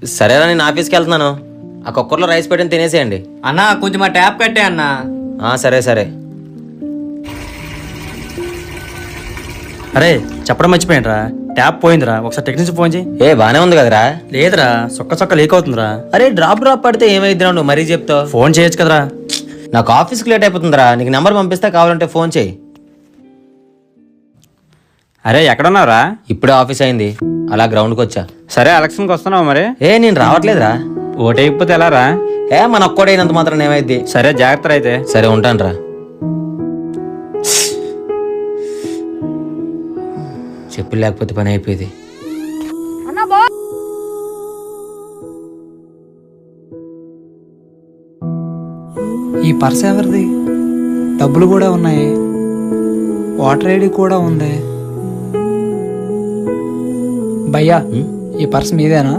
సరేరా, నేను ఆఫీస్కి వెళ్తున్నాను. ఆ కుక్కర్లో రైస్ పెట్టిన తినేసేయండి. అన్నా కొంచెం ఆ ట్యాప్ కట్టే అన్నా. సరే సరే. అరే చెప్పడం మర్చిపోయినరా, ట్యాప్ పోయిందిరా, ఒకసారి టెక్నీషియన్ ఫోన్ చేయి. బానే ఉంది కదరా? లేదురా, సొక్క లీక్ అవుతుందిరా. అరే డ్రాప్ పడితే ఏమైద్దిరా, నువ్వు మరీ చెప్తావు. ఫోన్ చేయొచ్చు కదరా. నాకు ఆఫీస్కి లేట్ అయిపోతుందిరా, నీకు నెంబర్ పంపిస్తే కావాలంటే ఫోన్ చేయి. అరే ఎక్కడున్నావురా? ఇప్పుడే ఆఫీస్ అయింది, అలా గ్రౌండ్కి వచ్చా. సరే ఎలక్షన్కి వస్తున్నావు మరి? నేను రావట్లేదురా. ఓటైపోతే ఎలా రా? మన ఒక్కడైనంత మాత్రం ఏమైద్ది. సరే జాగ్రత్త అయితే. సరే ఉంటాను రా. చెప్పులు లేకపోతే పని అయిపోయేది. ఈ పర్స్ ఎవరిది? డబ్బులు కూడా ఉన్నాయి, వాటర్ ఐడి కూడా ఉంది. భయ్యా ఈ పర్స్ మీదేనా?